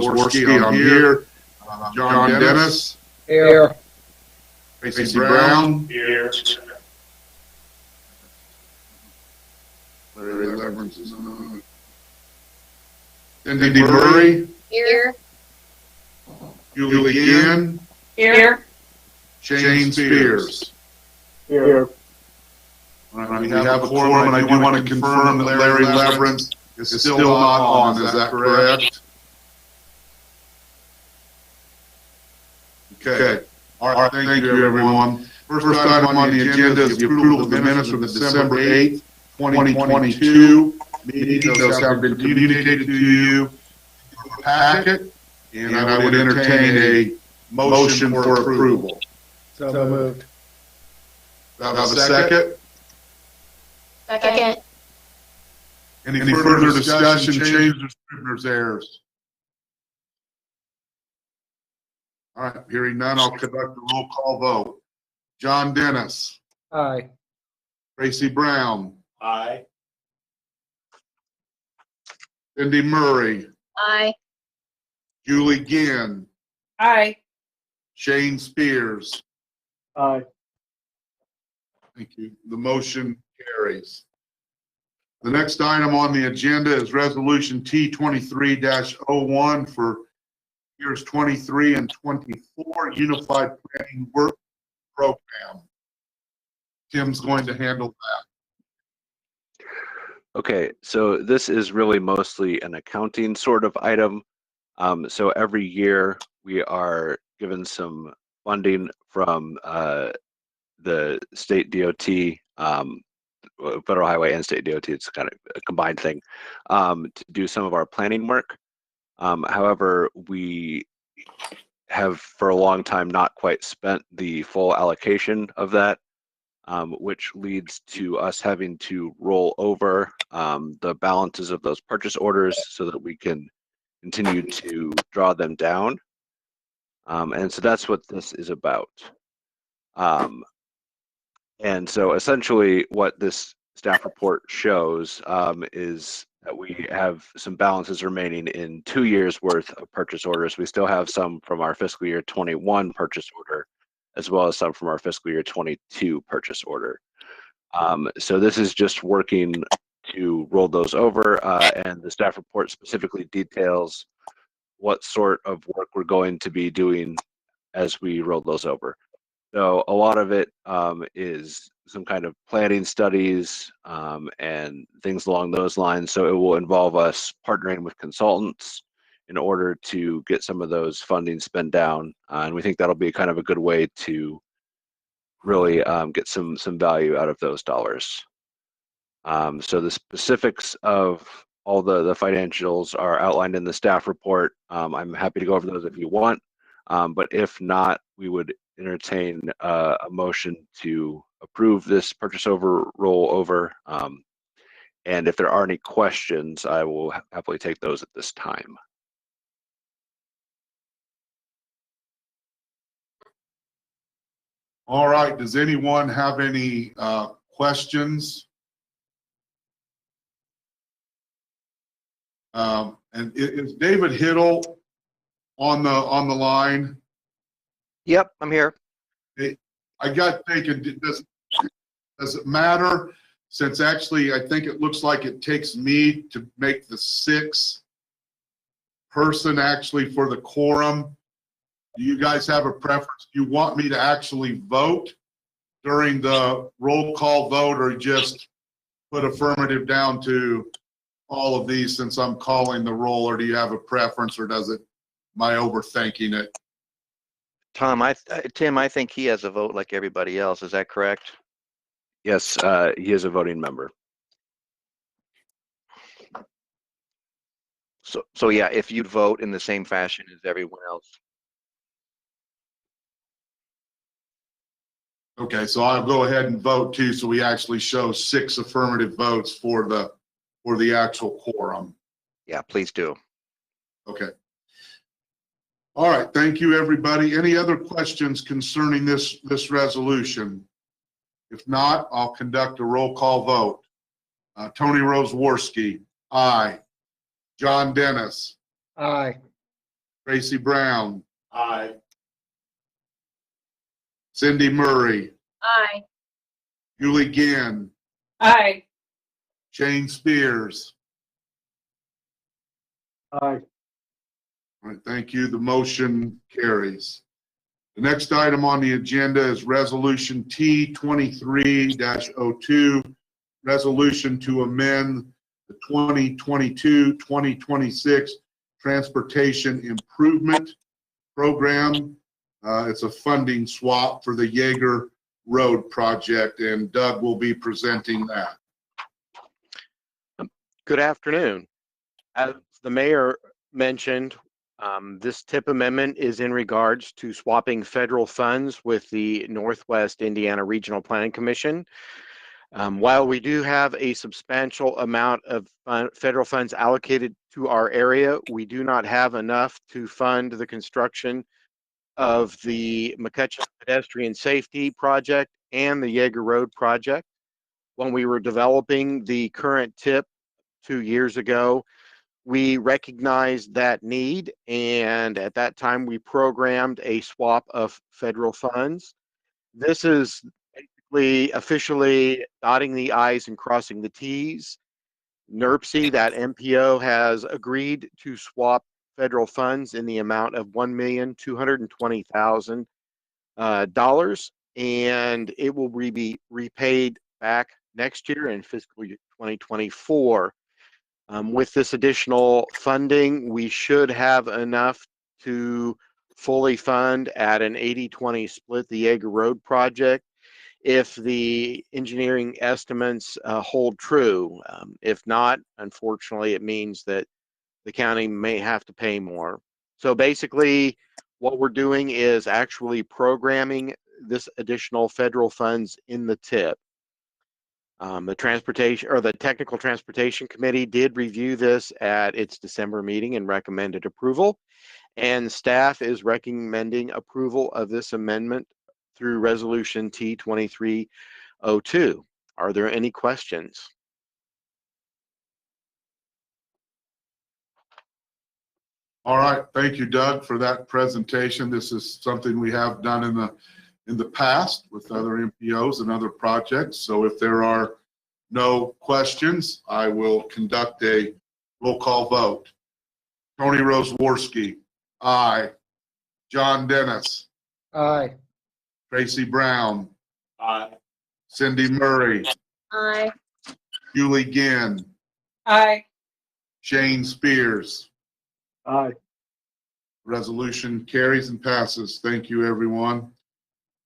Jaworski, I'm here. John Dennis. Here. Tracy Brown. Here. Larry Leverance is not. Cindy Murray. Here. Julie Gann. Here. Shane Spears. Here. All right, we have a quorum, and I do want to confirm that Larry Leverance is still not on. Is that correct? Okay. All right, thank you, everyone. First item on the agenda is the approval of the minutes from the December 8th, 2022 meeting. Those have been communicated to you in the packet, and I would entertain a motion for approval. So moved. Do I have a second? Second. Any further discussion, changes, or scrivener's errors? All right, hearing none, I'll conduct the roll call vote. John Dennis. Aye. Tracy Brown. Aye. Cindy Murray. Aye. Julie Gann. Aye. Shane Spears. Aye. Thank you. The motion carries. The next item on the agenda is Resolution T23-01 for years 23 and 24 Unified Planning Work Program. Tim's going to handle that. Okay, so this is really mostly an accounting sort of item. So every year we are given some funding from the state DOT, Federal Highway and state DOT. It's kind of a combined thing to do some of our planning work. However, we have for a long time not quite spent the full allocation of that, which leads to us having to roll over the balances of those purchase orders so that we can continue to draw them down. And so that's what this is about. And so essentially what this staff report shows is that we have some balances remaining in 2 years worth of purchase orders. We still have some from our fiscal year 21 purchase order, as well as some from our fiscal year 22 purchase order. So this is just working to roll those over, and the staff report specifically details what sort of work we're going to be doing as we roll those over. So a lot of it is some kind of planning studies and things along those lines. So it will involve us partnering with consultants in order to get some of those funding spent down. And we think that'll be kind of a good way to really get some value out of those dollars. So the specifics of all the financials are outlined in the staff report. I'm happy to go over those if you want, but if not, we would entertain a motion to approve this purchase over rollover. And if there are any questions, I will happily take those at this time. All right, does anyone have any questions? And is David Hiddle on the line? Yep, I'm here. I got thinking, does it matter? Since actually, I think it looks like it takes me to make the 6th person actually for the quorum. Do you guys have a preference? Do you want me to actually vote during the roll call vote, or just put affirmative down to all of these since I'm calling the roll? Or do you have a preference, or does it, am I overthinking it? Tim, I think he has a vote like everybody else. Is that correct? Yes, he is a voting member. So yeah, if you'd vote in the same fashion as everyone else. Okay, so I'll go ahead and vote too, so we actually show 6 affirmative votes for the actual quorum. Yeah, please do. Okay. All right, thank you, everybody. Any other questions concerning this resolution? If not, I'll conduct a roll call vote. Tony Roseworski, aye. John Dennis. Aye. Tracy Brown, Aye. Cindy Murray, Aye. Julie Ginn, Aye. Shane Spears. Aye. All right, thank you. The motion carries. The next item on the agenda is Resolution T23-02, resolution to amend the 2022-2026 Transportation Improvement Program. It's a funding swap for the Yeager Road project, and Doug will be presenting that. Good afternoon. As the mayor mentioned, this TIP amendment is in regards to swapping federal funds with the Northwest Indiana Regional Planning Commission. While we do have a substantial amount of federal funds allocated to our area, we do not have enough to fund the construction of the McCutcheon Pedestrian Safety Project and the Yeager Road project. When we were developing the current TIP 2 years ago, we recognized that need, and at that time we programmed a swap of federal funds. This is basically officially dotting the I's and crossing the T's. NERC, that MPO, has agreed to swap federal funds in the amount of $1,220,000, and it will be repaid back next year in fiscal year 2024. With this additional funding, we should have enough to fully fund at an 80-20 split the Yeager Road project if the engineering estimates hold true. If not, unfortunately, it means that the county may have to pay more. So basically, what we're doing is actually programming this additional federal funds in the TIP. The Technical Transportation Committee did review this at its December meeting and recommended approval, and staff is recommending approval of this amendment through Resolution T2302. Are there any questions? All right, thank you, Doug, for that presentation. This is something we have done in the past with other MPOs and other projects. So if there are no questions, I will conduct a roll call vote. Tony Roseworski, aye. John Dennis, Aye. Tracy Brown, Aye. Cindy Murray, Aye. Julie Ginn, Aye. Shane Spears. Aye. Resolution carries and passes. Thank you, everyone.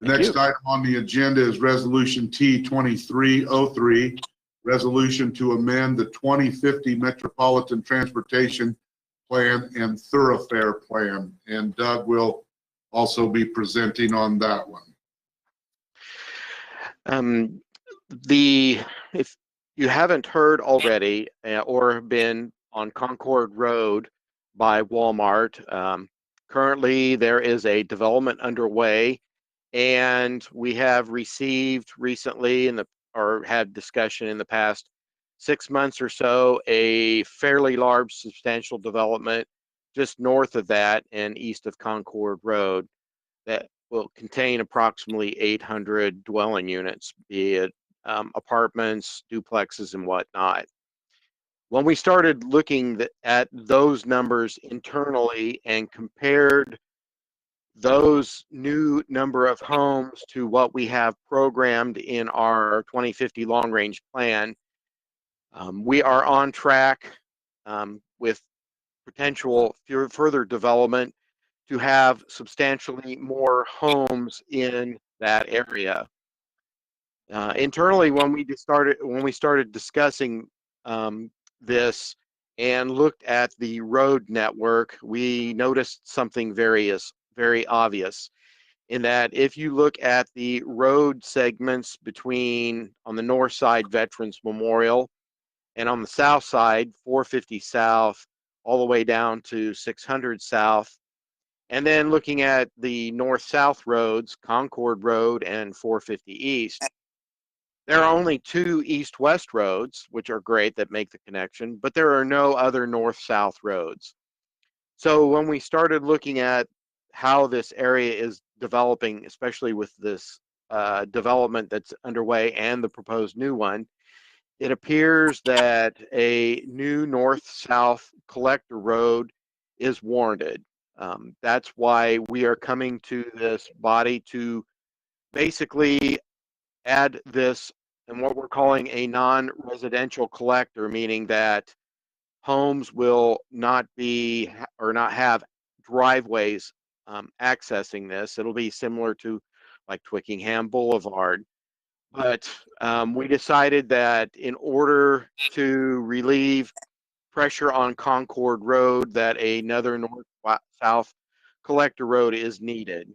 The Thank next you. item on the agenda is Resolution T2303, resolution to amend the 2050 Metropolitan Transportation Plan and Thoroughfare Plan. And Doug will also be presenting on that one. If you haven't heard already or been on Concord Road by Walmart, currently there is a development underway, and we have received recently or had discussion in the past 6 months or so, a fairly large substantial development just north of that and east of Concord Road that will contain approximately 800 dwelling units, be it apartments, duplexes, and whatnot. When we started looking at those numbers internally and compared those new number of homes to what we have programmed in our 2050 long range plan, we are on track with potential further development to have substantially more homes in that area. Internally, when we started discussing this and looked at the road network, we noticed something very obvious, in that if you look at the road segments between, on the north side, Veterans Memorial, and on the south side, 450 South, all the way down to 600 South, and then looking at the north-south roads, Concord Road and 450 East, there are only 2 east-west roads, which are great, that make the connection, but there are no other north-south roads. So when we started looking at how this area is developing, especially with this development that's underway and the proposed new one, it appears that a new north-south collector road is warranted. That's why we are coming to this body to basically add this and what we're calling a non-residential collector, meaning that homes will not be or not have driveways accessing this. It'll be similar to like Twickenham Boulevard. But we decided that in order to relieve pressure on Concord Road, that another north-south collector road is needed.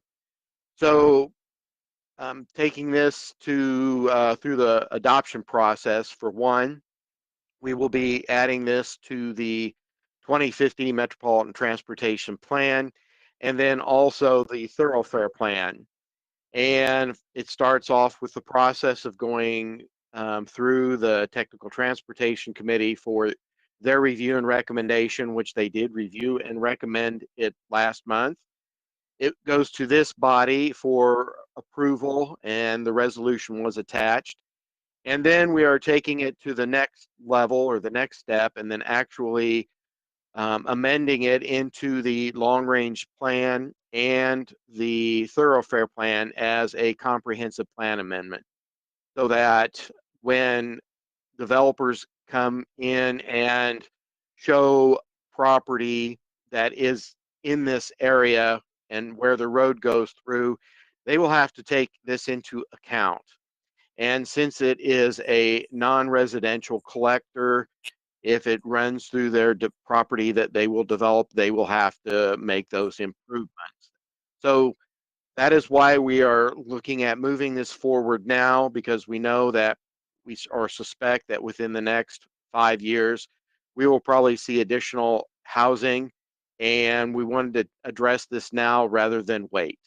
So taking this to through the adoption process, for one, we will be adding this to the 2050 Metropolitan Transportation Plan, and then also the Thoroughfare Plan. And it starts off with the process of going through the Technical Transportation Committee for their review and recommendation, which they did review and recommend it last month. It goes to this body for approval, and the resolution was attached. And then we are taking it to the next level or the next step, and then actually amending it into the long range plan and the thoroughfare plan as a comprehensive plan amendment, so that when developers come in and show property that is in this area and where the road goes through, they will have to take this into account. And since it is a non-residential collector, if it runs through their property that they will develop, they will have to make those improvements. So that is why we are looking at moving this forward now, because we know that we or suspect that within the next 5 years, we will probably see additional housing, and we wanted to address this now rather than wait.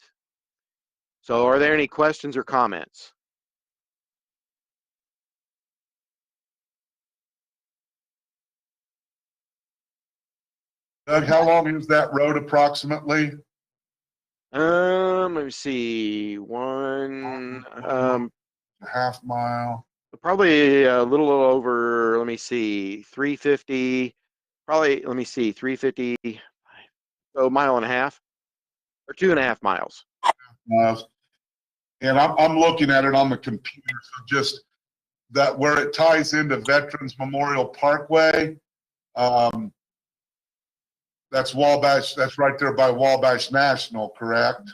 So are there any questions or comments? Doug, how long is that road approximately? Let me see. A half mile. Probably a little over, let me see, 350, probably, let me see, 350, so a mile and a half or 2.5 miles. Miles. And I'm looking at it on the computer, so just that where it ties into Veterans Memorial Parkway, that's Wabash, that's right there by Wabash National, correct?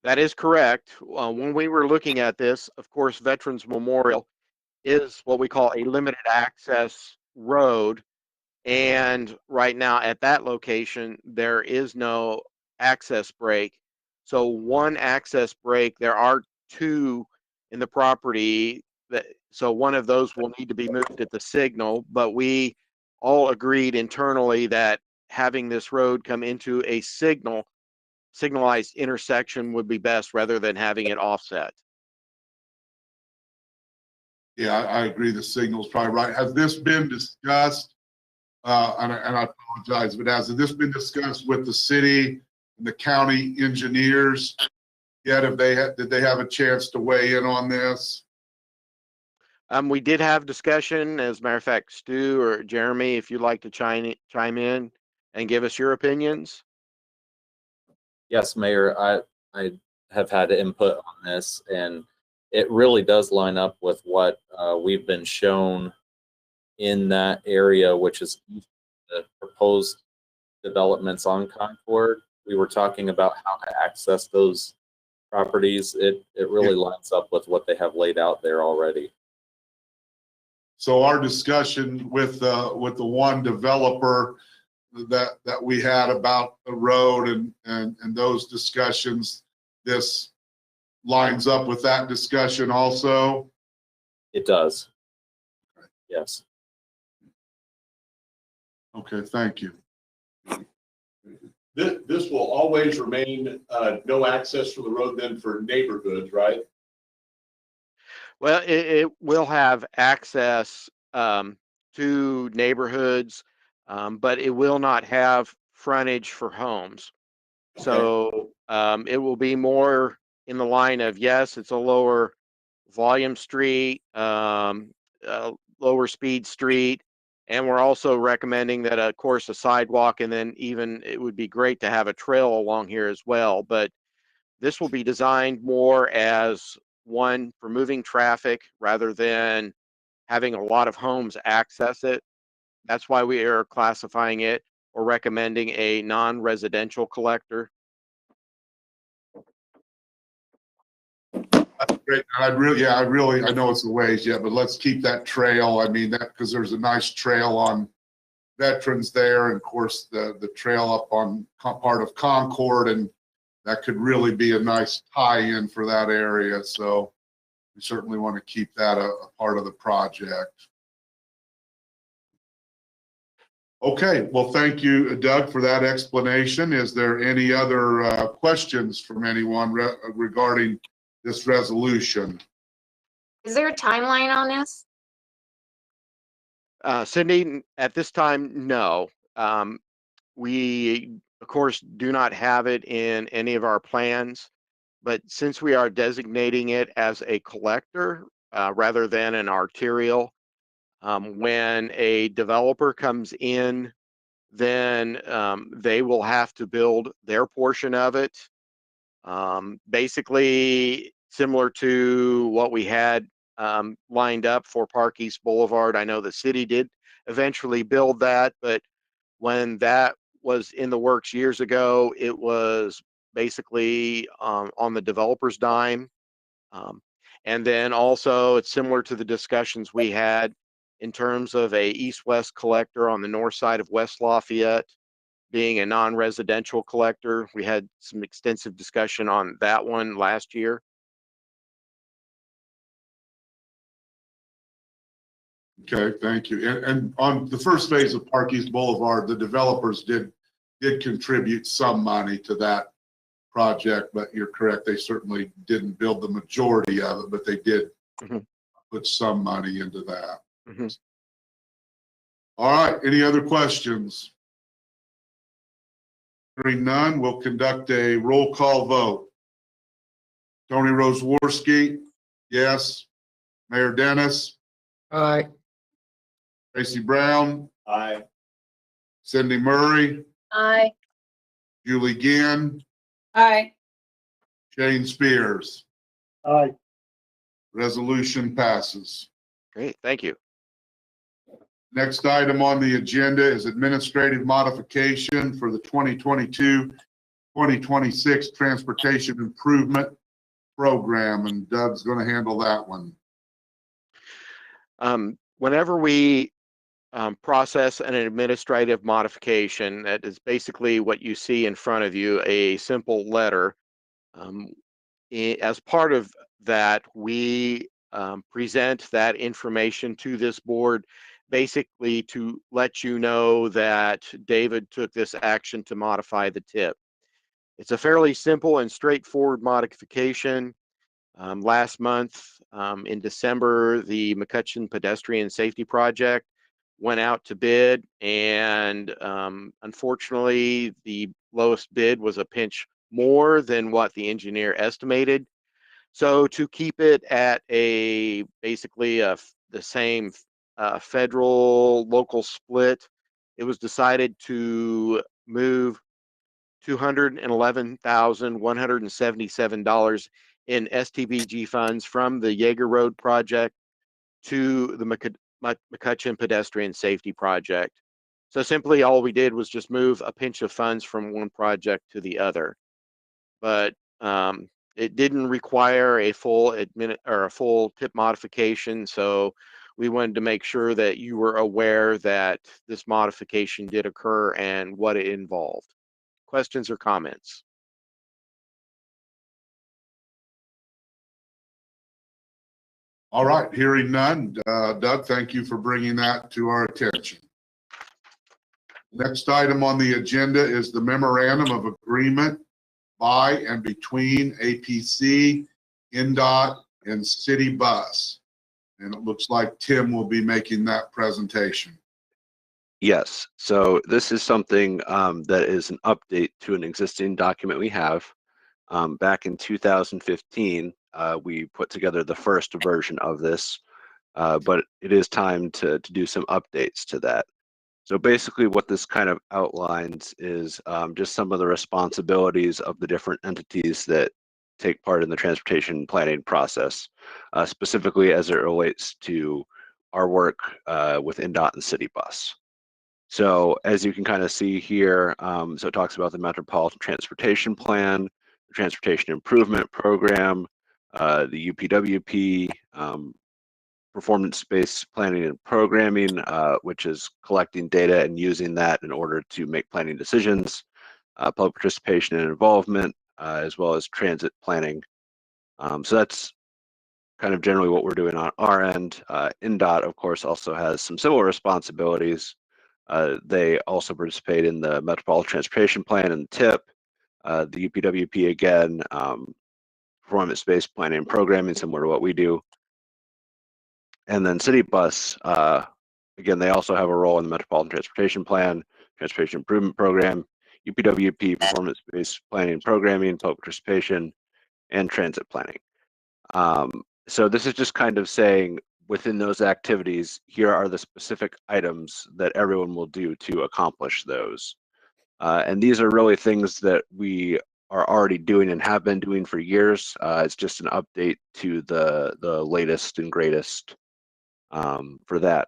That is correct. When we were looking at this, of course, Veterans Memorial is what we call a limited access road. And right now at that location, there is no access break. So one access break, there are two in the property so one of those will need to be moved at the signal, but we all agreed internally that having this road come into a signalized intersection would be best rather than having it offset. Yeah, I agree. The signal's probably right. Has this been discussed? And I apologize, but has this been discussed with the city and the county engineers yet? Did they have a chance to weigh in on this? We did have discussion. As a matter of fact, Stu or Jeremy, if you'd like to chime in and give us your opinions. Yes, Mayor, I have had input on this, and it really does line up with what we've been shown in that area, which is the proposed developments on Concord. We were talking about how to access those properties. It really lines up with what they have laid out there already. So our discussion with the one developer that we had about the road and those discussions, this lines up with that discussion also? It does. Yes. Okay, thank you. This will always remain no access for the road then for neighborhoods, right? Well, it will have access to neighborhoods, but it will not have frontage for homes. So it will be more in the line of, yes, it's a lower volume street, lower speed street. And we're also recommending that, of course, a sidewalk, and then even it would be great to have a trail along here as well. But this will be designed more as one for moving traffic rather than having a lot of homes access it. That's why we are classifying it or recommending a non-residential collector. Great. I know it's a ways yet, but let's keep that trail. I mean, that, because there's a nice trail on Veterans there, and of course the trail up on part of Concord, and that could really be a nice tie-in for that area. So we certainly want to keep that a part of the project. Okay, well, thank you, Doug, for that explanation. Is there any other questions from anyone regarding this resolution? Is there a timeline on this? Cindy, at this time, no. We, of course, do not have it in any of our plans, but since we are designating it as a collector rather than an arterial, when a developer comes in, then they will have to build their portion of it. Basically, similar to what we had lined up for Park East Boulevard. I know the city did eventually build that, but when that was in the works years ago, it was basically on the developer's dime. And then also, it's similar to the discussions we had in terms of a east-west collector on the north side of West Lafayette being a non-residential collector. We had some extensive discussion on that one last year. Okay, thank you. And on the first phase of Park East Boulevard, the developers did contribute some money to that project, but you're correct, they certainly didn't build the majority of it, but they did put some money into that. All right, any other questions? Hearing none, we'll conduct a roll call vote. Tony Roseworski, yes. Mayor Dennis, Aye. Tracy Brown, Aye. Cindy Murray, Aye. Julie Ginn, Aye. Shane Spears. Aye. Resolution passes. Great, thank you. Next item on the agenda is administrative modification for the 2022-2026 Transportation Improvement Program, and Doug's going to handle that one. Whenever we process an administrative modification, that is basically what you see in front of you, a simple letter. As part of that, we present that information to this board, basically to let you know that David took this action to modify the tip. It's a fairly simple and straightforward modification. Last month, in December, the McCutcheon Pedestrian Safety Project went out to bid, and unfortunately, the lowest bid was a pinch more than what the engineer estimated. So to keep it at a basically the same federal local split, it was decided to move $211,177 in STBG funds from the Yeager Road project to the McCutcheon Pedestrian Safety Project. So simply all we did was just move a pinch of funds from one project to the other. But it didn't require a full tip modification, so we wanted to make sure that you were aware that this modification did occur and what it involved. Questions or comments? All right, hearing none. Doug, thank you for bringing that to our attention. Next item on the agenda is the memorandum of agreement by and between APC, NDOT, and City Bus. And it looks like Tim will be making that presentation. Yes, so this is something that is an update to an existing document we have. Back in 2015, we put together the first version of this, but it is time to do some updates to that. So basically what this kind of outlines is just some of the responsibilities of the different entities that take part in the transportation planning process, specifically as it relates to our work with NDOT and City Bus. So as you can kind of see here, so it talks about the Metropolitan Transportation Plan, the Transportation Improvement Program, the UPWP, performance-based planning and programming, which is collecting data and using that in order to make planning decisions, public participation and involvement, as well as transit planning. So that's kind of generally what we're doing on our end. NDOT, of course, also has some similar responsibilities. They also participate in the Metropolitan Transportation Plan and the TIP, the UPWP again, performance-based planning and programming, similar to what we do. And then City Bus, again, they also have a role in the Metropolitan Transportation Plan, Transportation Improvement Program, UPWP, performance-based planning and programming, public participation, and transit planning. So this is just kind of saying within those activities, here are the specific items that everyone will do to accomplish those. And these are really things that we are already doing and have been doing for years. It's just an update to the latest and greatest for that.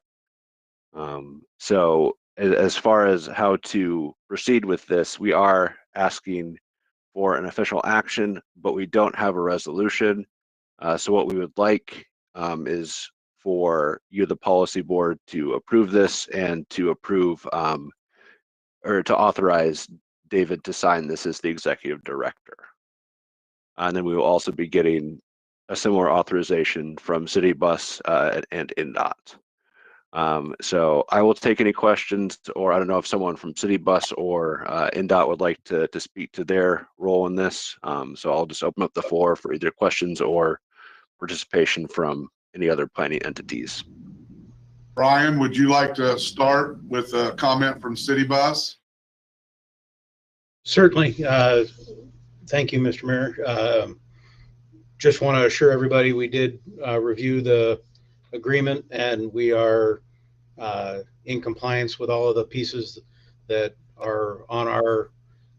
So as far as how to proceed with this, we are asking for an official action, but we don't have a resolution. So what we would like is for you, the policy board, to approve this and to approve or to authorize David to sign this as the executive director. And then we will also be getting a similar authorization from City Bus and NDOT. So I will take any questions, or I don't know if someone from City Bus or NDOT would like to speak to their role in this. So I'll just open up the floor for either questions or participation from any other planning entities. Brian, would you like to start with a comment from City Bus? Certainly. Thank you, Mr. Mayor. Just want to assure everybody we did review the agreement, and we are in compliance with all of the pieces that are on our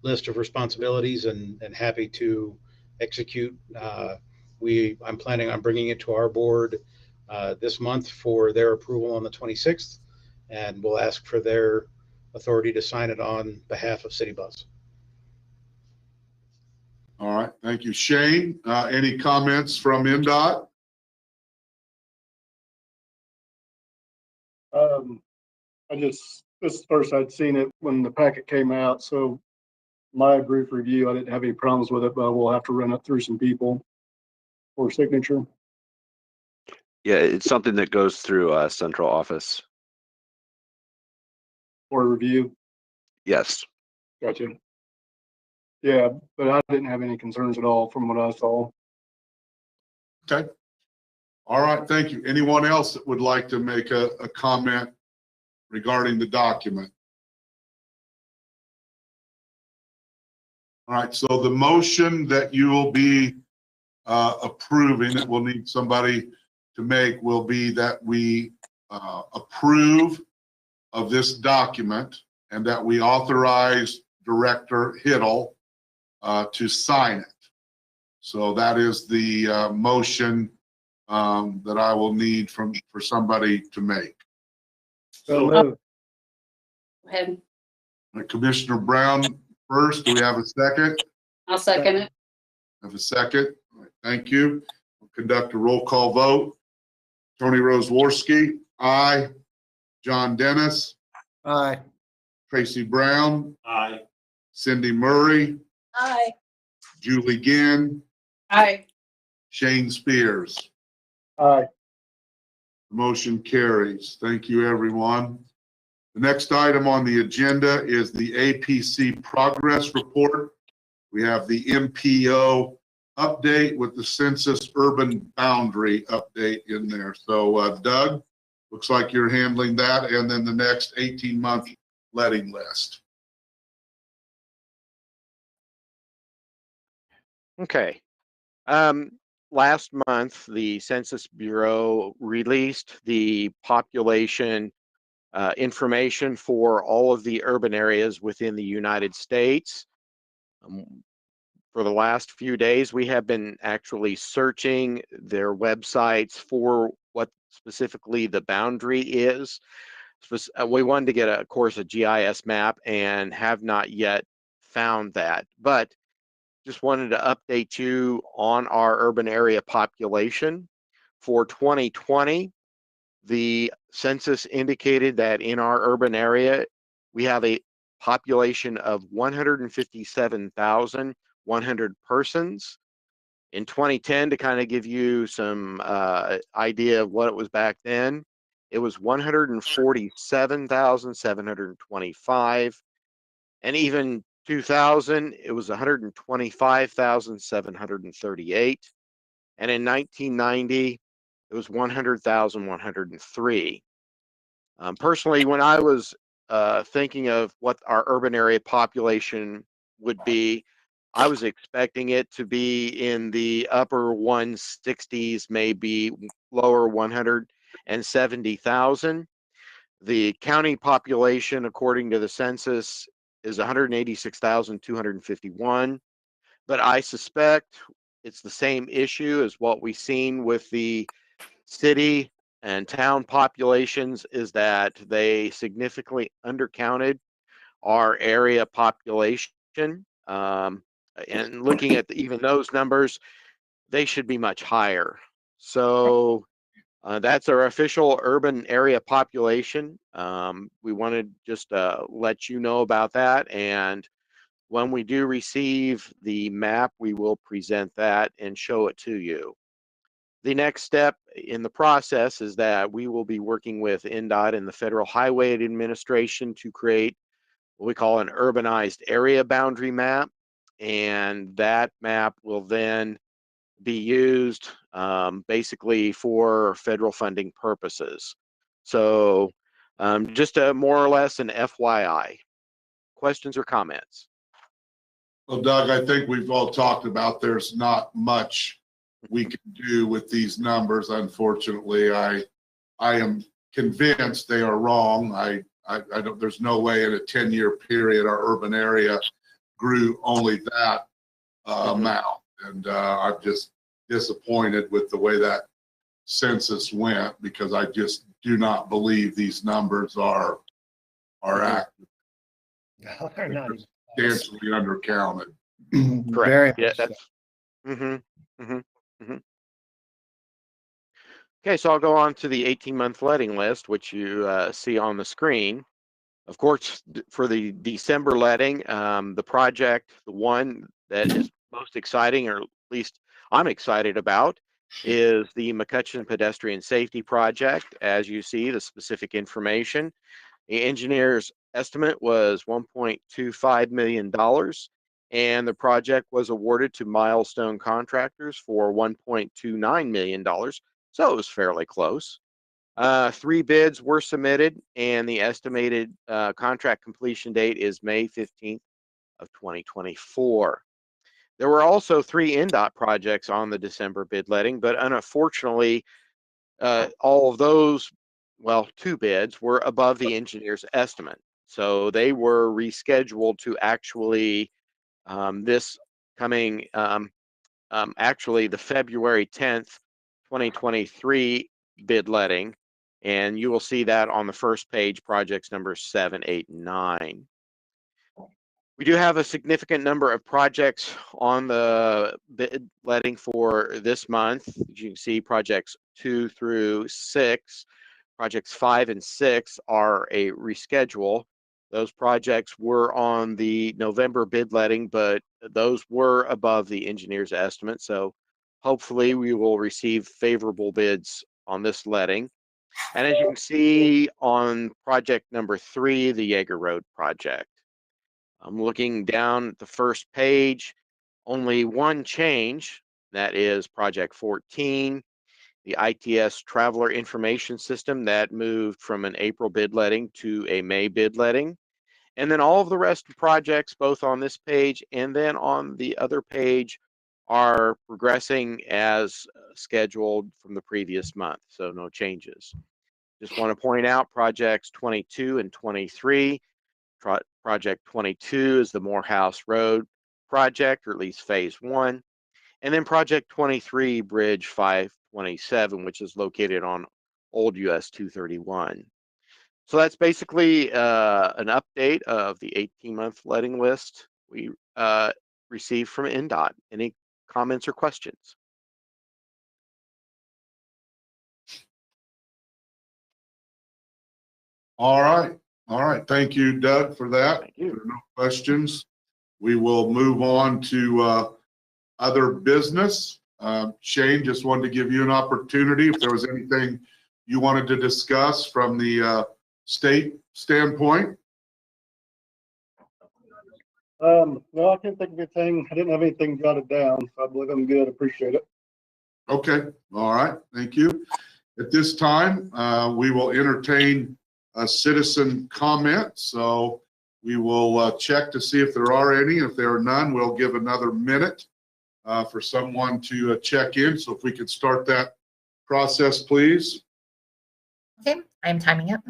list of responsibilities, and happy to execute. I'm planning on bringing it to our board this month for their approval on the 26th, and we'll ask for their authority to sign it on behalf of City Bus. All right, thank you. Shane, any comments from NDOT? This is the first I'd seen it when the packet came out, so my brief review, I didn't have any problems with it, but we'll have to run it through some people for signature. Yeah, it's something that goes through central office. For review. Yes. Gotcha. Yeah, but I didn't have any concerns at all from what I saw. Okay. All right, thank you. Anyone else that would like to make a comment regarding the document? All right, so the motion that you will be approving, that we'll need somebody to make, will be that we approve of this document and that we authorize Director Hiddle to sign it. So that is the motion that I will need for somebody to make. So moved. Go ahead. Commissioner Brown first. Do we have a second? I'll second it. Have a second. All right, thank you. We'll conduct a roll call vote. Tony Roseworski, aye. John Dennis, Aye. Tracy Brown, Aye. Cindy Murray, Aye. Julie Ginn, Aye. Shane Spears. Aye. The motion carries. Thank you, everyone. The next item on the agenda is the APC progress report. We have the MPO update with the census urban boundary update in there. So, Doug? Looks like you're handling that, and then the next 18-month letting list. Okay. Last month, the Census Bureau released the population information for all of the urban areas within the United States. For the last few days, we have been actually searching their websites for what specifically the boundary is. We wanted to get, of course, a GIS map and have not yet found that, but just wanted to update you on our urban area population. For 2020, the census indicated that in our urban area, we have a population of 157,100 persons. In 2010, to kind of give you some idea of what it was back then, it was 147,725. And even 2000, it was 125,738. And in 1990, it was 100,103. Personally, when I was thinking of what our urban area population would be, I was expecting it to be in the upper 160s, maybe lower 170,000. The county population, according to the census, is 186,251. But I suspect it's the same issue as what we've seen with the city and town populations, is that they significantly undercounted our area population. And looking at even those numbers, they should be much higher. So that's our official urban area population. We wanted just to let you know about that. And when we do receive the map, we will present that and show it to you. The next step in the process is that we will be working with NDOT and the Federal Highway Administration to create what we call an urbanized area boundary map. And that map will then be used basically for federal funding purposes. So just a more or less an FYI. Questions or comments? Well, Doug, I think we've all talked about there's not much we can do with these numbers. Unfortunately, I am convinced they are wrong. I don't, there's no way in a 10-year period our urban area grew only that amount. And I'm just disappointed with the way that census went, because I just do not believe these numbers are accurate. No, they're not. Substantially undercounted. Correct. Very Yeah, much so. that's. Okay, so I'll go on to the 18-month letting list, which you see on the screen. Of course, for the December letting, the project, the one that is most exciting, or at least I'm excited about, is the McCutcheon Pedestrian Safety Project. As you see, the specific information. The engineer's estimate was $1.25 million, and the project was awarded to Milestone Contractors for $1.29 million, so it was fairly close. 3 bids were submitted, and the estimated contract completion date is May 15th of 2024. There were also 3 NDOT projects on the December bid letting, but unfortunately, all of those, well, 2 bids were above the engineer's estimate. So they were rescheduled to actually this coming, actually the February 10th, 2023 bid letting. And you will see that on the first page, projects number 7, 8, and 9. We do have a significant number of projects on the bid letting for this month. As you can see, projects 2 through 6. Projects 5 and 6 are a reschedule. Those projects were on the November bid letting, but those were above the engineer's estimate. So hopefully we will receive favorable bids on this letting. And as you can see on project number 3, the Yeager Road project, I'm looking down at the first page, only one change, that is project 14. the ITS Traveler Information System that moved from an April bid letting to a May bid letting. And then all of the rest of the projects, both on this page and then on the other page, are progressing as scheduled from the previous month, so no changes. Just want to point out projects 22 and 23. Project 22 is the Morehouse Road project, or at least phase 1. And then project 23, Bridge 527, which is located on Old US 231. So that's basically an update of the 18-month letting list we received from NDOT. Any comments or questions? All right. All right. Thank you, Doug, for that. Thank you. If there are no questions, we will move on to other business. Shane, just wanted to give you an opportunity if there was anything you wanted to discuss from the state standpoint. No, I can't think of anything. I didn't have anything jotted down, so I believe I'm good. Appreciate it. Okay. All right. Thank you. At this time, we will entertain a citizen comment. So we will check to see if there are any. If there are none, we'll give another minute for someone to check in. So if we could start that process, please. Okay, I'm timing it.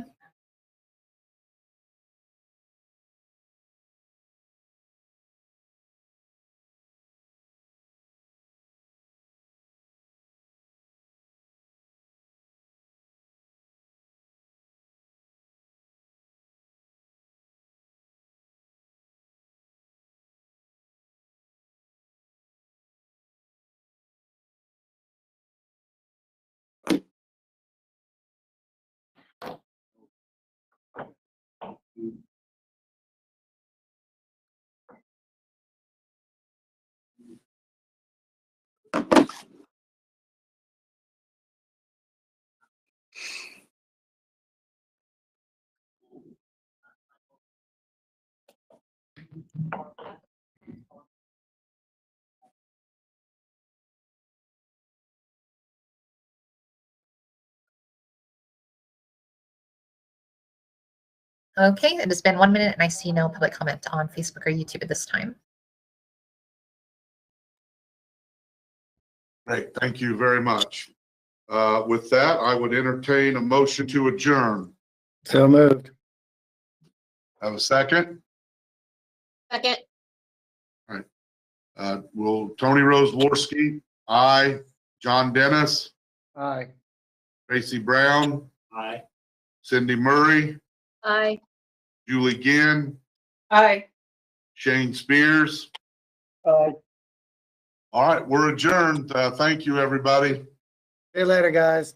Okay, it has been 1 minute and I see no public comment on Facebook or YouTube at this time. Great. Thank you very much. With that, I would entertain a motion to adjourn. So moved. Have a second? Second. Will Tony Roseworski, aye. John Dennis, Aye. Tracy Brown, Aye. Cindy Murray, Aye. Julie Ginn, Aye. Shane Spears. Aye. All right, we're adjourned. Thank you, everybody. See you later, guys.